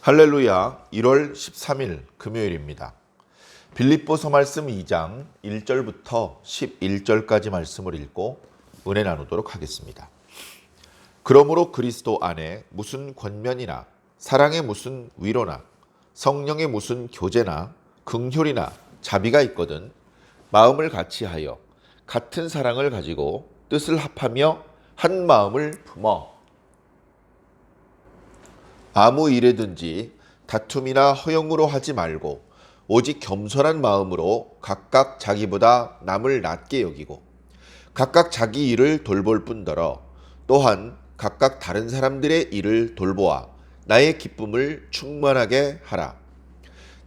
할렐루야. 1월 13일 금요일입니다. 빌립보서 말씀 2장 1절부터 11절까지 말씀을 읽고 은혜 나누도록 하겠습니다. 그러므로 그리스도 안에 무슨 권면이나 사랑의 무슨 위로나 성령의 무슨 교제나 긍휼이나 자비가 있거든 마음을 같이하여 같은 사랑을 가지고 뜻을 합하며 한 마음을 품어 아무 일에든지 다툼이나 허영으로 하지 말고 오직 겸손한 마음으로 각각 자기보다 남을 낮게 여기고 각각 자기 일을 돌볼 뿐더러 또한 각각 다른 사람들의 일을 돌보아 나의 기쁨을 충만하게 하라.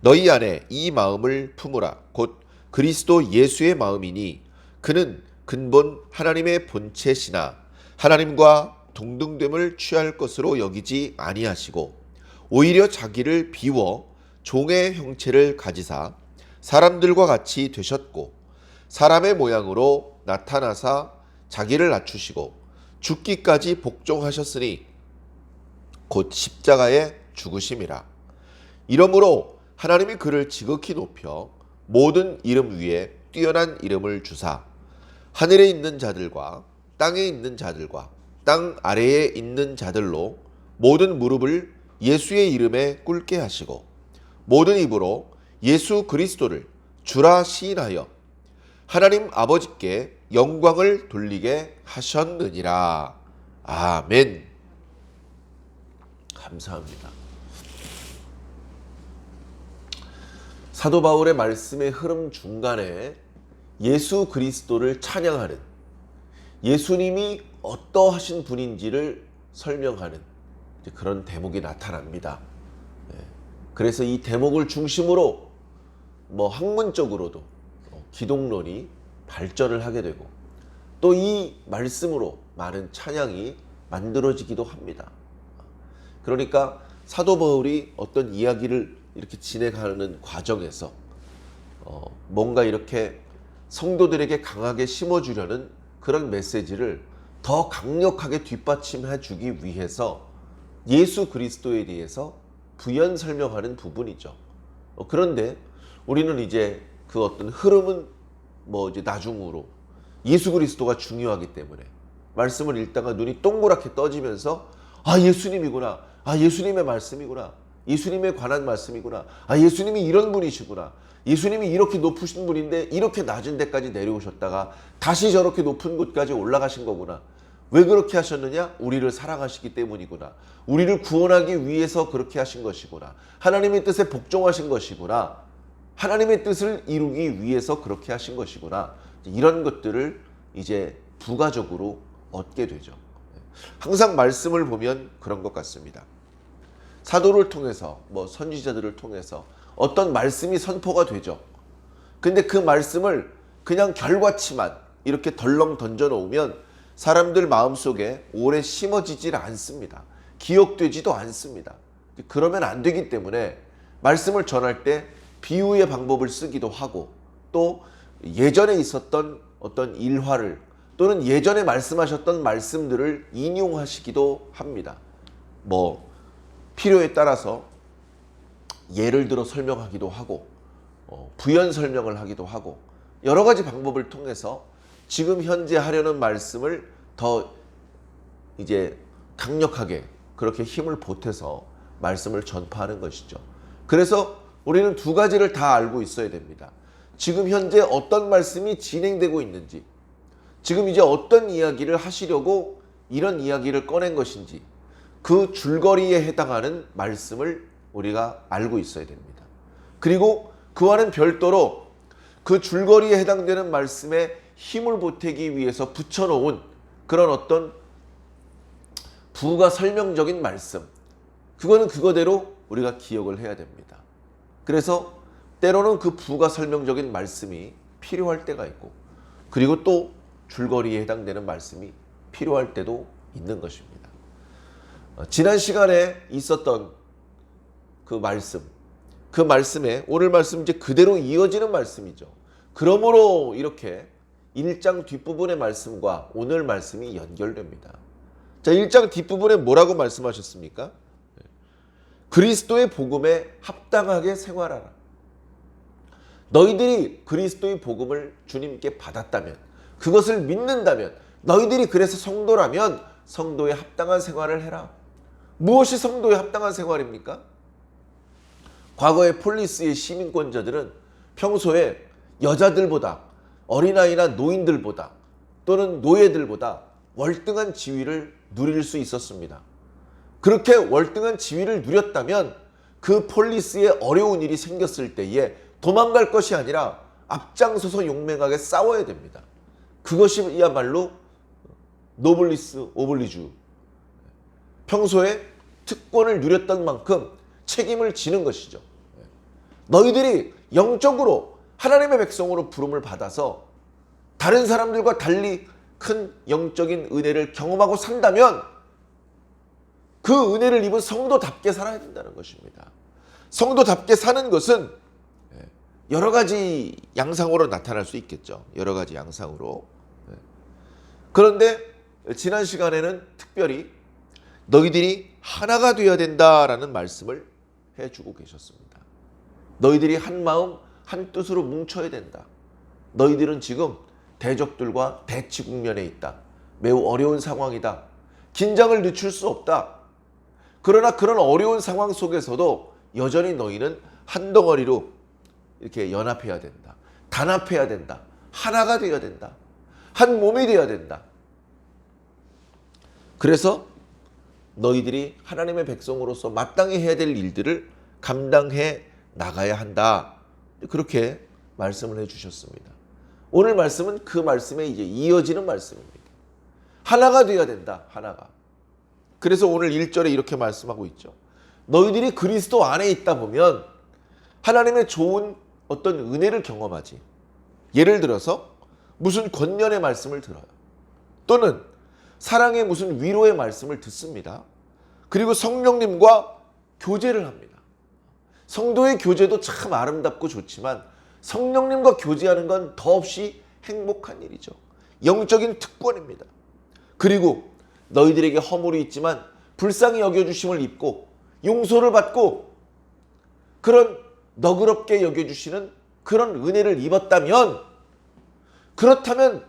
너희 안에 이 마음을 품으라. 곧 그리스도 예수의 마음이니 그는 근본 하나님의 본체시나 하나님과 동등됨을 취할 것으로 여기지 아니하시고 오히려 자기를 비워 종의 형체를 가지사 사람들과 같이 되셨고 사람의 모양으로 나타나사 자기를 낮추시고 죽기까지 복종하셨으니 곧 십자가에 죽으심이라. 이러므로 하나님이 그를 지극히 높여 모든 이름 위에 뛰어난 이름을 주사 하늘에 있는 자들과 땅에 있는 자들과 땅 아래에 있는 자들로 모든 무릎을 예수의 이름에 꿇게 하시고 모든 입으로 예수 그리스도를 주라 시인하여 하나님 아버지께 영광을 돌리게 하셨느니라. 아멘. 감사합니다. 사도 바울의 말씀의 흐름 중간에 예수 그리스도를 찬양하는, 예수님이 어떠하신 분인지를 설명하는 그런 대목이 나타납니다. 그래서 이 대목을 중심으로 학문적으로도 기독론이 발전을 하게 되고 또 이 말씀으로 많은 찬양이 만들어지기도 합니다. 그러니까 사도 바울이 어떤 이야기를 이렇게 진행하는 과정에서 뭔가 이렇게 성도들에게 강하게 심어주려는 그런 메시지를 더 강력하게 뒷받침해 주기 위해서 예수 그리스도에 대해서 부연 설명하는 부분이죠. 그런데 우리는 이제 그 어떤 흐름은 이제 나중으로 예수 그리스도가 중요하기 때문에 말씀을 읽다가 눈이 동그랗게 떠지면서 예수님이구나. 예수님의 말씀이구나. 예수님에 관한 말씀이구나. 예수님이 이런 분이시구나. 예수님이 이렇게 높으신 분인데 이렇게 낮은 데까지 내려오셨다가 다시 저렇게 높은 곳까지 올라가신 거구나. 왜 그렇게 하셨느냐? 우리를 사랑하시기 때문이구나. 우리를 구원하기 위해서 그렇게 하신 것이구나. 하나님의 뜻에 복종하신 것이구나. 하나님의 뜻을 이루기 위해서 그렇게 하신 것이구나. 이런 것들을 이제 부가적으로 얻게 되죠. 항상 말씀을 보면 그런 것 같습니다. 사도를 통해서 선지자들을 통해서 어떤 말씀이 선포가 되죠. 근데 그 말씀을 그냥 결과치만 이렇게 덜렁 던져 놓으면 사람들 마음속에 오래 심어지질 않습니다. 기억되지도 않습니다. 그러면 안 되기 때문에 말씀을 전할 때 비유의 방법을 쓰기도 하고 또 예전에 있었던 어떤 일화를 또는 예전에 말씀하셨던 말씀들을 인용하시기도 합니다. 필요에 따라서 예를 들어 설명하기도 하고 부연 설명을 하기도 하고 여러 가지 방법을 통해서 지금 현재 하려는 말씀을 더 이제 강력하게 그렇게 힘을 보태서 말씀을 전파하는 것이죠. 그래서 우리는 두 가지를 다 알고 있어야 됩니다. 지금 현재 어떤 말씀이 진행되고 있는지, 지금 이제 어떤 이야기를 하시려고 이런 이야기를 꺼낸 것인지 그 줄거리에 해당하는 말씀을 우리가 알고 있어야 됩니다. 그리고 그와는 별도로 그 줄거리에 해당되는 말씀에 힘을 보태기 위해서 붙여놓은 그런 어떤 부가 설명적인 말씀, 그거는 그거대로 우리가 기억을 해야 됩니다. 그래서 때로는 그 부가 설명적인 말씀이 필요할 때가 있고 그리고 또 줄거리에 해당되는 말씀이 필요할 때도 있는 것입니다. 지난 시간에 있었던 그 말씀에 오늘 말씀 이제 그대로 이어지는 말씀이죠. 그러므로 이렇게 1장 뒷부분의 말씀과 오늘 말씀이 연결됩니다. 자, 1장 뒷부분에 뭐라고 말씀하셨습니까? 그리스도의 복음에 합당하게 생활하라. 너희들이 그리스도의 복음을 주님께 받았다면, 그것을 믿는다면, 너희들이 그래서 성도라면 성도에 합당한 생활을 해라. 무엇이 성도에 합당한 생활입니까? 과거의 폴리스의 시민권자들은 평소에 여자들보다, 어린아이나 노인들보다, 또는 노예들보다 월등한 지위를 누릴 수 있었습니다. 그렇게 월등한 지위를 누렸다면 그 폴리스에 어려운 일이 생겼을 때에 도망갈 것이 아니라 앞장서서 용맹하게 싸워야 됩니다. 그것이야말로 노블리스 오블리주, 평소에 특권을 누렸던 만큼 책임을 지는 것이죠. 너희들이 영적으로 하나님의 백성으로 부름을 받아서 다른 사람들과 달리 큰 영적인 은혜를 경험하고 산다면 그 은혜를 입은 성도답게 살아야 된다는 것입니다. 성도답게 사는 것은 여러 가지 양상으로 나타날 수 있겠죠. 여러 가지 양상으로. 그런데 지난 시간에는 특별히 너희들이 하나가 되어야 된다라는 말씀을 해주고 계셨습니다. 너희들이 한 마음 한 뜻으로 뭉쳐야 된다. 너희들은 지금 대적들과 대치 국면에 있다. 매우 어려운 상황이다. 긴장을 늦출 수 없다. 그러나 그런 어려운 상황 속에서도 여전히 너희는 한 덩어리로 이렇게 연합해야 된다. 단합해야 된다. 하나가 되어야 된다. 한 몸이 되어야 된다. 그래서 너희들이 하나님의 백성으로서 마땅히 해야 될 일들을 감당해 나가야 한다. 그렇게 말씀을 해주셨습니다. 오늘 말씀은 그 말씀에 이제 이어지는 말씀입니다. 하나가 되어야 된다. 하나가. 그래서 오늘 1절에 이렇게 말씀하고 있죠. 너희들이 그리스도 안에 있다 보면 하나님의 좋은 어떤 은혜를 경험하지. 예를 들어서 무슨 권면의 말씀을 들어요. 또는 사랑의 무슨 위로의 말씀을 듣습니다. 그리고 성령님과 교제를 합니다. 성도의 교제도 참 아름답고 좋지만 성령님과 교제하는 건 더없이 행복한 일이죠. 영적인 특권입니다. 그리고 너희들에게 허물이 있지만 불쌍히 여겨주심을 입고 용서를 받고 그런 너그럽게 여겨주시는 그런 은혜를 입었다면, 그렇다면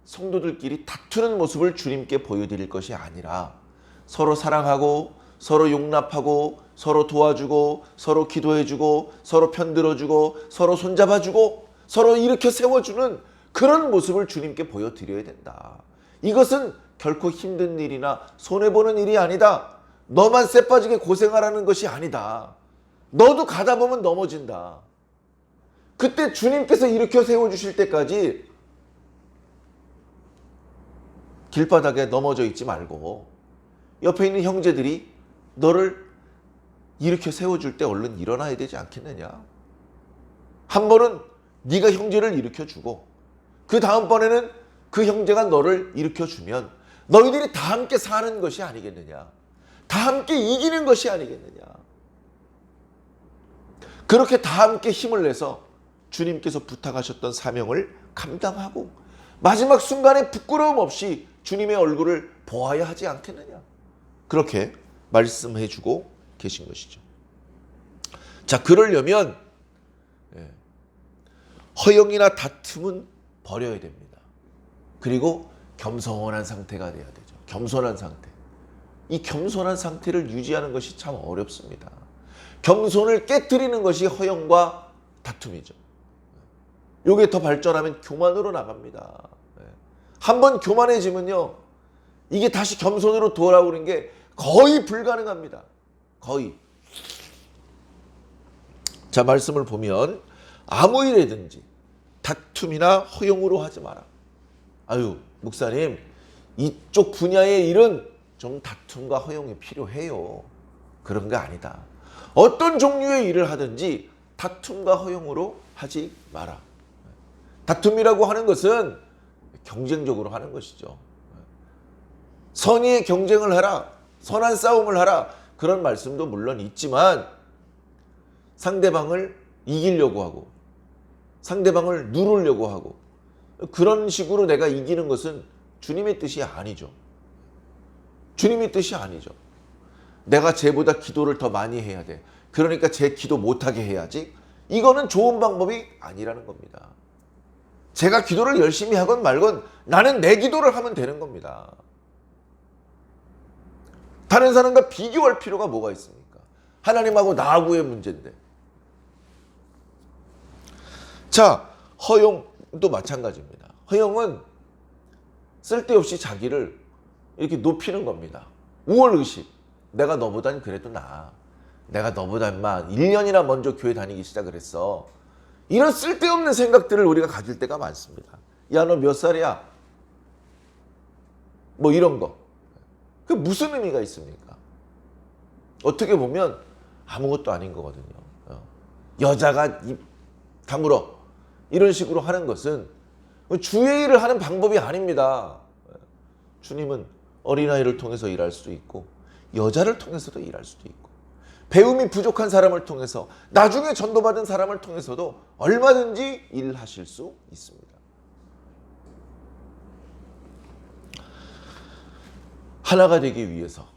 성도들끼리 다투는 모습을 주님께 보여드릴 것이 아니라 서로 사랑하고 서로 용납하고 서로 도와주고 서로 기도해주고 서로 편들어주고 서로 손잡아주고 서로 일으켜 세워주는 그런 모습을 주님께 보여드려야 된다. 이것은 결코 힘든 일이나 손해보는 일이 아니다. 너만 쎄빠지게 고생하라는 것이 아니다. 너도 가다 보면 넘어진다. 그때 주님께서 일으켜 세워주실 때까지 길바닥에 넘어져 있지 말고 옆에 있는 형제들이 너를 일으켜 세워줄 때 얼른 일어나야 되지 않겠느냐. 한 번은 네가 형제를 일으켜주고 그 다음번에는 그 형제가 너를 일으켜주면 너희들이 다 함께 사는 것이 아니겠느냐. 다 함께 이기는 것이 아니겠느냐. 그렇게 다 함께 힘을 내서 주님께서 부탁하셨던 사명을 감당하고 마지막 순간에 부끄러움 없이 주님의 얼굴을 보아야 하지 않겠느냐. 그렇게 말씀해 주고 계신 것이죠. 자, 그러려면 허영이나 다툼은 버려야 됩니다. 그리고 겸손한 상태가 돼야 되죠. 겸손한 상태. 이 겸손한 상태를 유지하는 것이 참 어렵습니다. 겸손을 깨트리는 것이 허영과 다툼이죠. 이게 더 발전하면 교만으로 나갑니다. 한번 교만해지면요, 이게 다시 겸손으로 돌아오는 게 거의 불가능합니다. 거의. 자, 말씀을 보면 아무 일이든지 다툼이나 허용으로 하지 마라. 아유, 목사님, 이쪽 분야의 일은 좀 다툼과 허용이 필요해요. 그런 거 아니다. 어떤 종류의 일을 하든지 다툼과 허용으로 하지 마라. 다툼이라고 하는 것은 경쟁적으로 하는 것이죠. 선의의 경쟁을 하라. 선한 싸움을 하라. 그런 말씀도 물론 있지만 상대방을 이기려고 하고 상대방을 누르려고 하고 그런 식으로 내가 이기는 것은 주님의 뜻이 아니죠. 주님의 뜻이 아니죠. 내가 쟤보다 기도를 더 많이 해야 돼. 그러니까 쟤 기도 못하게 해야지. 이거는 좋은 방법이 아니라는 겁니다. 제가 기도를 열심히 하건 말건 나는 내 기도를 하면 되는 겁니다. 다른 사람과 비교할 필요가 뭐가 있습니까? 하나님하고 나하고의 문제인데. 자, 허용도 마찬가지입니다. 허용은 쓸데없이 자기를 이렇게 높이는 겁니다. 우월의식. 내가 너보단 그래도 나아. 내가 너보다 인마 1년이나 먼저 교회 다니기 시작을 했어. 이런 쓸데없는 생각들을 우리가 가질 때가 많습니다. 야, 너 몇 살이야? 뭐 이런 거. 그 무슨 의미가 있습니까? 어떻게 보면 아무것도 아닌 거거든요. 여자가 입 다물어. 이런 식으로 하는 것은 주의 일을 하는 방법이 아닙니다. 주님은 어린아이를 통해서 일할 수도 있고 여자를 통해서도 일할 수도 있고 배움이 부족한 사람을 통해서 나중에 전도받은 사람을 통해서도 얼마든지 일하실 수 있습니다. 하나가 되기 위해서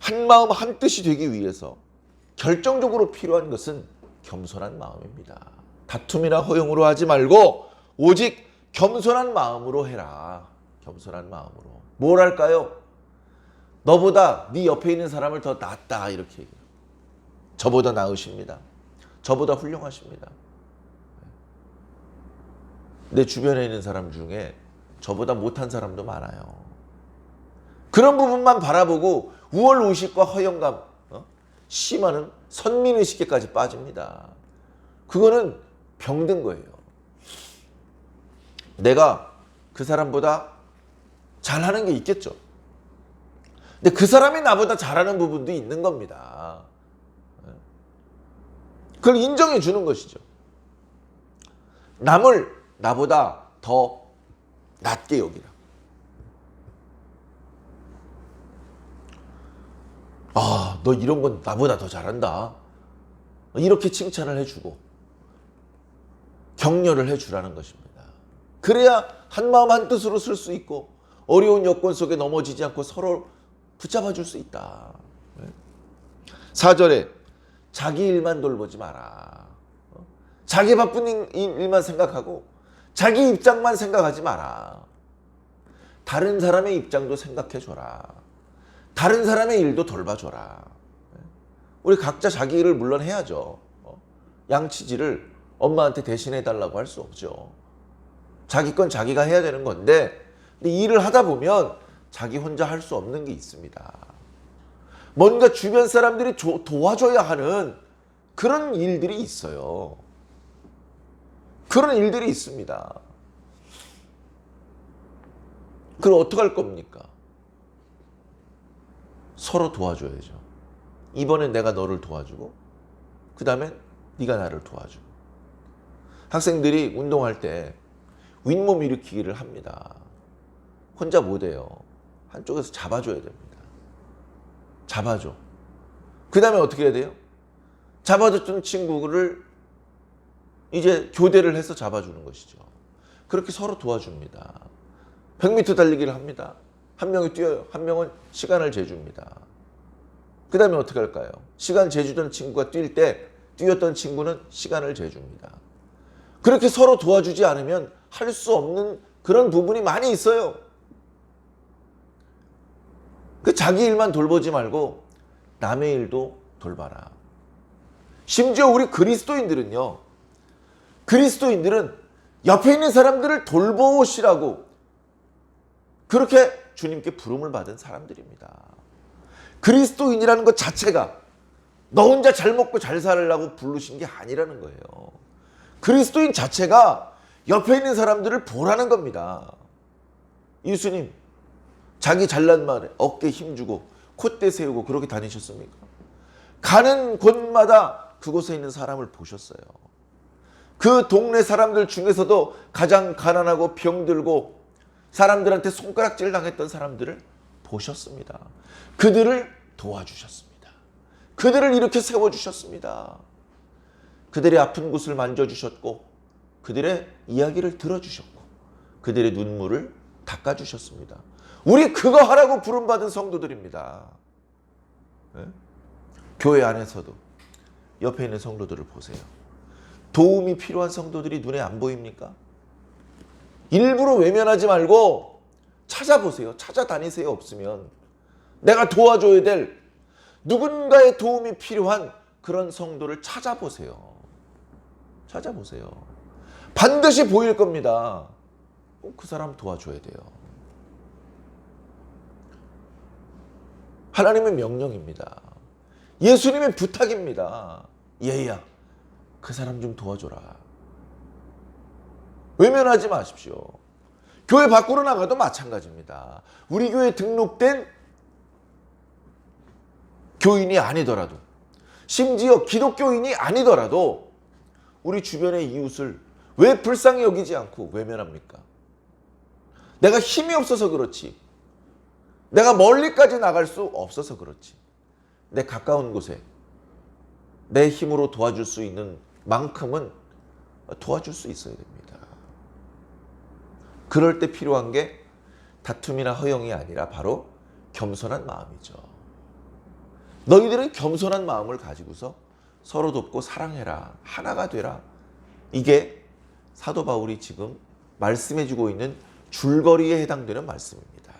한 마음 한 뜻이 되기 위해서 결정적으로 필요한 것은 겸손한 마음입니다. 다툼이나 허용으로 하지 말고 오직 겸손한 마음으로 해라. 겸손한 마음으로. 뭘 할까요? 너보다 네 옆에 있는 사람을 더 낫다 이렇게 얘기해요. 저보다 나으십니다. 저보다 훌륭하십니다. 내 주변에 있는 사람 중에 저보다 못한 사람도 많아요. 그런 부분만 바라보고 우월의식과 허영감, 심하는 선민의식에까지 빠집니다. 그거는 병든 거예요. 내가 그 사람보다 잘하는 게 있겠죠. 근데 그 사람이 나보다 잘하는 부분도 있는 겁니다. 그걸 인정해 주는 것이죠. 남을 나보다 더 낮게 여기라. 아, 너 이런 건 나보다 더 잘한다. 이렇게 칭찬을 해주고 격려를 해주라는 것입니다. 그래야 한마음 한뜻으로 쓸 수 있고 어려운 여건 속에 넘어지지 않고 서로 붙잡아 줄 수 있다. 4절에 자기 일만 돌보지 마라. 자기 바쁜 일만 생각하고 자기 입장만 생각하지 마라. 다른 사람의 입장도 생각해 줘라. 다른 사람의 일도 돌봐줘라. 우리 각자 자기 일을 물론 해야죠. 양치질을 엄마한테 대신해 달라고 할 수 없죠. 자기 건 자기가 해야 되는 건데 근데 일을 하다 보면 자기 혼자 할 수 없는 게 있습니다. 뭔가 주변 사람들이 도와줘야 하는 그런 일들이 있어요. 그런 일들이 있습니다. 그럼 어떡할 겁니까? 서로 도와줘야죠. 이번엔 내가 너를 도와주고 그 다음엔 네가 나를 도와주고. 학생들이 운동할 때 윗몸 일으키기를 합니다. 혼자 못해요. 한쪽에서 잡아줘야 됩니다. 잡아줘. 그 다음에 어떻게 해야 돼요? 잡아줬던 친구를 이제 교대를 해서 잡아주는 것이죠. 그렇게 서로 도와줍니다. 100m 달리기를 합니다. 한 명이 뛰어요. 한 명은 시간을 재줍니다. 그 다음에 어떻게 할까요? 시간 재주던 친구가 뛸 때 뛰었던 친구는 시간을 재줍니다. 그렇게 서로 도와주지 않으면 할 수 없는 그런 부분이 많이 있어요. 그 자기 일만 돌보지 말고 남의 일도 돌봐라. 심지어 우리 그리스도인들은 옆에 있는 사람들을 돌보시라고 그렇게 주님께 부름을 받은 사람들입니다. 그리스도인이라는 것 자체가 너 혼자 잘 먹고 잘 살라고 부르신 게 아니라는 거예요. 그리스도인 자체가 옆에 있는 사람들을 보라는 겁니다. 예수님 자기 잘난 말에 어깨 힘주고 콧대 세우고 그렇게 다니셨습니까? 가는 곳마다 그곳에 있는 사람을 보셨어요. 그 동네 사람들 중에서도 가장 가난하고 병들고 사람들한테 손가락질 당했던 사람들을 보셨습니다. 그들을 도와주셨습니다. 그들을 이렇게 세워주셨습니다. 그들의 아픈 곳을 만져주셨고 그들의 이야기를 들어주셨고 그들의 눈물을 닦아주셨습니다. 우리 그거 하라고 부름받은 성도들입니다. 교회 안에서도 옆에 있는 성도들을 보세요. 도움이 필요한 성도들이 눈에 안 보입니까? 일부러 외면하지 말고 찾아보세요. 찾아다니세요. 없으면. 내가 도와줘야 될 누군가의 도움이 필요한 그런 성도를 찾아보세요. 찾아보세요. 반드시 보일 겁니다. 그 사람 도와줘야 돼요. 하나님의 명령입니다. 예수님의 부탁입니다. 얘야, 그 사람 좀 도와줘라. 외면하지 마십시오. 교회 밖으로 나가도 마찬가지입니다. 우리 교회에 등록된 교인이 아니더라도, 심지어 기독교인이 아니더라도 우리 주변의 이웃을 왜 불쌍히 여기지 않고 외면합니까? 내가 힘이 없어서 그렇지, 내가 멀리까지 나갈 수 없어서 그렇지, 내 가까운 곳에 내 힘으로 도와줄 수 있는 만큼은 도와줄 수 있어야 됩니다. 그럴 때 필요한 게 다툼이나 허영이 아니라 바로 겸손한 마음이죠. 너희들은 겸손한 마음을 가지고서 서로 돕고 사랑해라. 하나가 되라. 이게 사도 바울이 지금 말씀해주고 있는 줄거리에 해당되는 말씀입니다.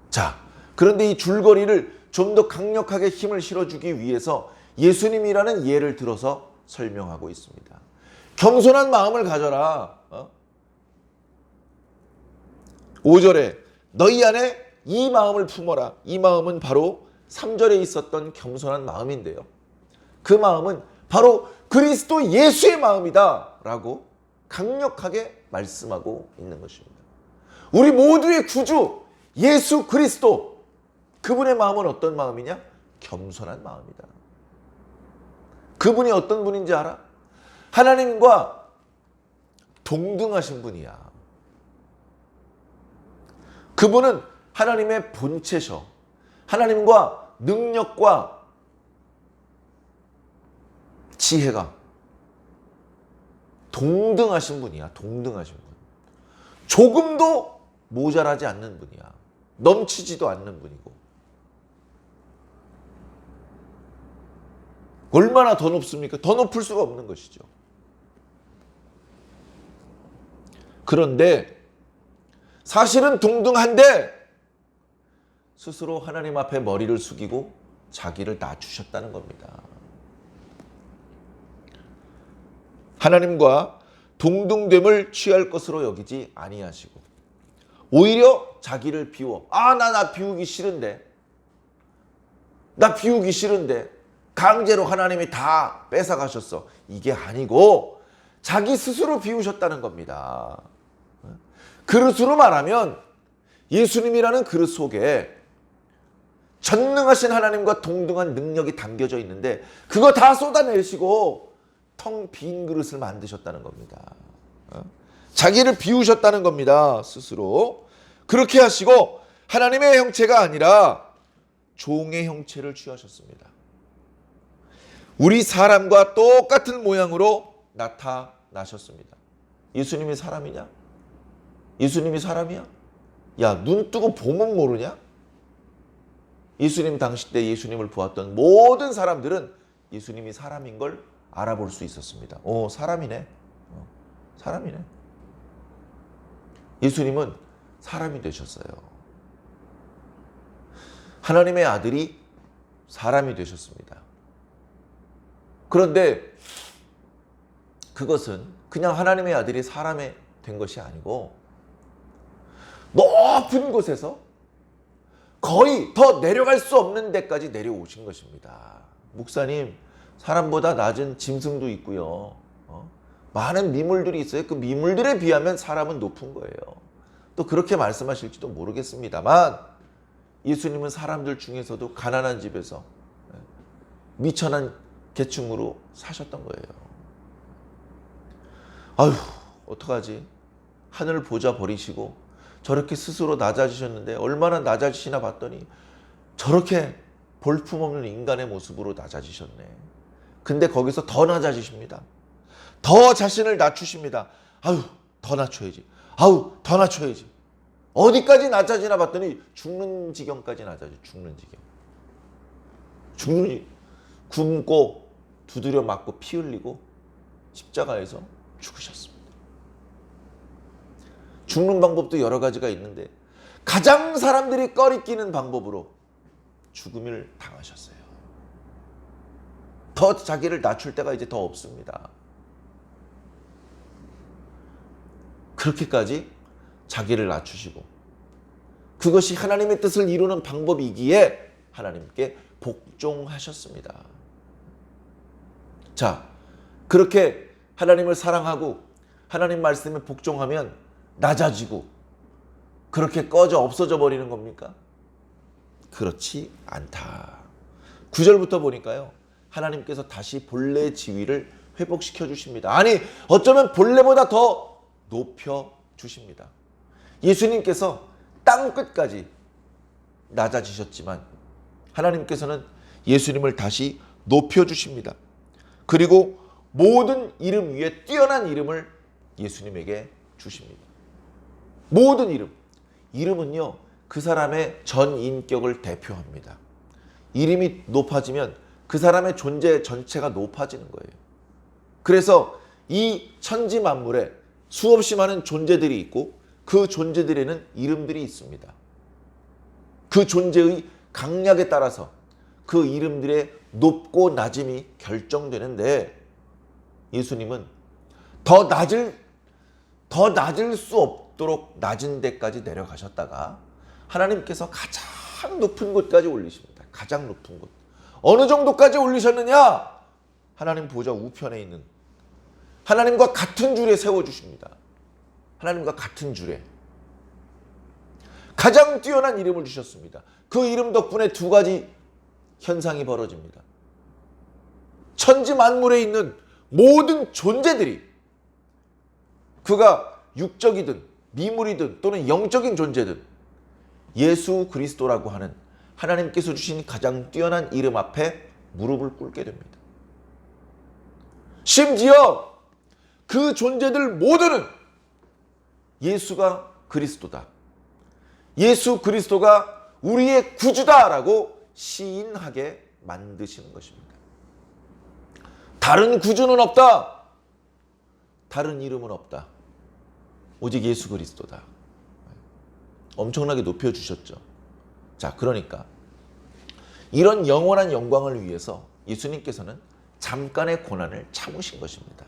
자, 그런데 이 줄거리를 좀 더 강력하게 힘을 실어주기 위해서 예수님이라는 예를 들어서 설명하고 있습니다. 겸손한 마음을 가져라. 5절에 너희 안에 이 마음을 품어라. 이 마음은 바로 3절에 있었던 겸손한 마음인데요. 그 마음은 바로 그리스도 예수의 마음이다 라고 강력하게 말씀하고 있는 것입니다. 우리 모두의 구주 예수 그리스도, 그분의 마음은 어떤 마음이냐? 겸손한 마음이다. 그분이 어떤 분인지 알아? 하나님과 동등하신 분이야. 그분은 하나님의 본체셔. 하나님과 능력과 지혜가 동등하신 분이야. 동등하신 분. 조금도 모자라지 않는 분이야. 넘치지도 않는 분이고. 얼마나 더 높습니까? 더 높을 수가 없는 것이죠. 그런데 사실은 동등한데 스스로 하나님 앞에 머리를 숙이고 자기를 낮추셨다는 겁니다. 하나님과 동등됨을 취할 것으로 여기지 아니하시고 오히려 자기를 비워. 나 비우기 싫은데. 나 비우기 싫은데. 강제로 하나님이 다 뺏어가셨어. 이게 아니고 자기 스스로 비우셨다는 겁니다. 그릇으로 말하면 예수님이라는 그릇 속에 전능하신 하나님과 동등한 능력이 담겨져 있는데 그거 다 쏟아내시고 텅 빈 그릇을 만드셨다는 겁니다. 자기를 비우셨다는 겁니다. 스스로. 그렇게 하시고 하나님의 형체가 아니라 종의 형체를 취하셨습니다. 우리 사람과 똑같은 모양으로 나타나셨습니다. 예수님이 사람이냐? 예수님이 사람이야? 야, 눈 뜨고 보면 모르냐? 예수님 당시 때 예수님을 보았던 모든 사람들은 예수님이 사람인 걸 알아볼 수 있었습니다. 사람이네. 사람이네. 예수님은 사람이 되셨어요. 하나님의 아들이 사람이 되셨습니다. 그런데 그것은 그냥 하나님의 아들이 사람이 된 것이 아니고 높은 곳에서 거의 더 내려갈 수 없는 데까지 내려오신 것입니다. 목사님, 사람보다 낮은 짐승도 있고요. 많은 미물들이 있어요. 그 미물들에 비하면 사람은 높은 거예요. 또 그렇게 말씀하실지도 모르겠습니다만 예수님은 사람들 중에서도 가난한 집에서 미천한 계층으로 사셨던 거예요. 아휴, 어떡하지? 하늘 보자 버리시고 저렇게 스스로 낮아지셨는데 얼마나 낮아지시나 봤더니 저렇게 볼품없는 인간의 모습으로 낮아지셨네. 근데 거기서 더 낮아지십니다. 더 자신을 낮추십니다. 아유, 더 낮춰야지. 아우, 더 낮춰야지. 어디까지 낮아지나 봤더니 죽는 지경까지 낮아져. 죽는 지경. 굶고 두드려 맞고 피 흘리고 십자가에서 죽으셨습니다. 죽는 방법도 여러 가지가 있는데 가장 사람들이 꺼리끼는 방법으로 죽음을 당하셨어요. 더 자기를 낮출 때가 이제 더 없습니다. 그렇게까지 자기를 낮추시고 그것이 하나님의 뜻을 이루는 방법이기에 하나님께 복종하셨습니다. 자, 그렇게 하나님을 사랑하고 하나님 말씀에 복종하면 낮아지고 그렇게 꺼져 없어져 버리는 겁니까? 그렇지 않다. 9절부터 보니까요. 하나님께서 다시 본래의 지위를 회복시켜 주십니다. 아니, 어쩌면 본래보다 더 높여 주십니다. 예수님께서 땅 끝까지 낮아지셨지만 하나님께서는 예수님을 다시 높여 주십니다. 그리고 모든 이름 위에 뛰어난 이름을 예수님에게 주십니다. 모든 이름. 이름은요, 그 사람의 전 인격을 대표합니다. 이름이 높아지면 그 사람의 존재 전체가 높아지는 거예요. 그래서 이 천지 만물에 수없이 많은 존재들이 있고 그 존재들에는 이름들이 있습니다. 그 존재의 강약에 따라서 그 이름들의 높고 낮음이 결정되는데 예수님은 더 낮을 수 없도록 낮은 데까지 내려가셨다가 하나님께서 가장 높은 곳까지 올리십니다. 가장 높은 곳. 어느 정도까지 올리셨느냐? 하나님 보좌 우편에 있는 하나님과 같은 줄에 세워주십니다. 하나님과 같은 줄에. 가장 뛰어난 이름을 주셨습니다. 그 이름 덕분에 두 가지 현상이 벌어집니다. 천지 만물에 있는 모든 존재들이 그가 육적이든 미물이든 또는 영적인 존재든 예수 그리스도라고 하는 하나님께서 주신 가장 뛰어난 이름 앞에 무릎을 꿇게 됩니다. 심지어 그 존재들 모두는 예수가 그리스도다. 예수 그리스도가 우리의 구주다라고 시인하게 만드시는 것입니다. 다른 구주는 없다. 다른 이름은 없다. 오직 예수 그리스도다. 엄청나게 높여주셨죠. 자, 그러니까 이런 영원한 영광을 위해서 예수님께서는 잠깐의 고난을 참으신 것입니다.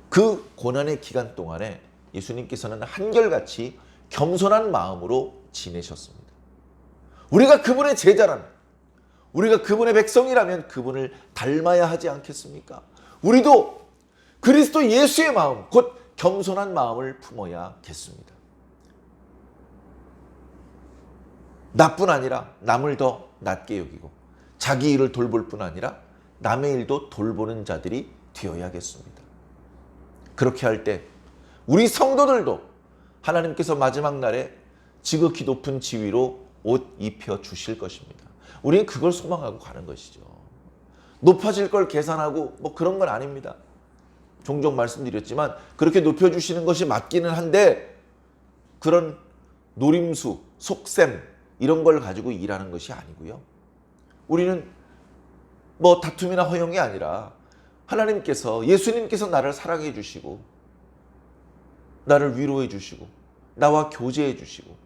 그 고난의 기간 동안에 예수님께서는 한결같이 겸손한 마음으로 지내셨습니다. 우리가 그분의 제자라면, 우리가 그분의 백성이라면 그분을 닮아야 하지 않겠습니까? 우리도 그리스도 예수의 마음, 곧 겸손한 마음을 품어야겠습니다. 나뿐 아니라 남을 더 낮게 여기고 자기 일을 돌볼 뿐 아니라 남의 일도 돌보는 자들이 되어야겠습니다. 그렇게 할 때 우리 성도들도 하나님께서 마지막 날에 지극히 높은 지위로 옷 입혀 주실 것입니다. 우리는 그걸 소망하고 가는 것이죠. 높아질 걸 계산하고 뭐 그런 건 아닙니다. 종종 말씀드렸지만 그렇게 높여주시는 것이 맞기는 한데 그런 노림수, 속셈 이런 걸 가지고 일하는 것이 아니고요. 우리는 뭐 다툼이나 허용이 아니라 하나님께서, 예수님께서 나를 사랑해 주시고 나를 위로해 주시고 나와 교제해 주시고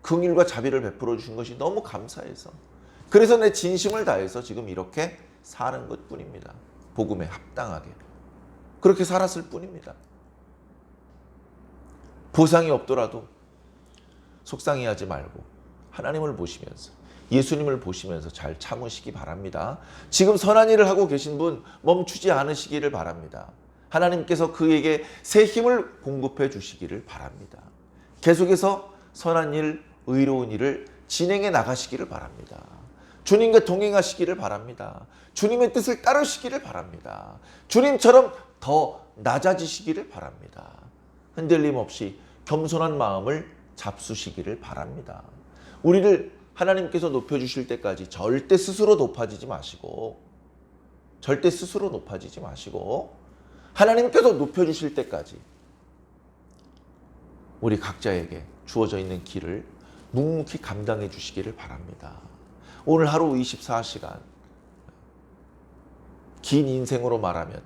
긍휼과 자비를 베풀어 주신 것이 너무 감사해서, 그래서 내 진심을 다해서 지금 이렇게 사는 것뿐입니다. 복음에 합당하게 그렇게 살았을 뿐입니다. 보상이 없더라도 속상해하지 말고 하나님을 보시면서, 예수님을 보시면서 잘 참으시기 바랍니다. 지금 선한 일을 하고 계신 분 멈추지 않으시기를 바랍니다. 하나님께서 그에게 새 힘을 공급해 주시기를 바랍니다. 계속해서 선한 일, 의로운 일을 진행해 나가시기를 바랍니다. 주님과 동행하시기를 바랍니다. 주님의 뜻을 따르시기를 바랍니다. 주님처럼 더 낮아지시기를 바랍니다. 흔들림 없이 겸손한 마음을 잡수시기를 바랍니다. 우리를 하나님께서 높여주실 때까지 절대 스스로 높아지지 마시고, 절대 스스로 높아지지 마시고 하나님께서 높여주실 때까지 우리 각자에게 주어져 있는 길을 묵묵히 감당해 주시기를 바랍니다. 오늘 하루 24시간, 긴 인생으로 말하면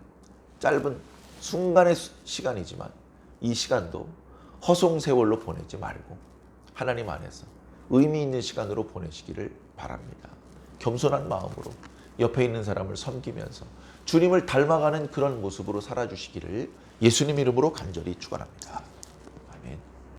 짧은 순간의 시간이지만 이 시간도 허송세월로 보내지 말고 하나님 안에서 의미 있는 시간으로 보내시기를 바랍니다. 겸손한 마음으로 옆에 있는 사람을 섬기면서 주님을 닮아가는 그런 모습으로 살아주시기를 예수님 이름으로 간절히 축원합니다.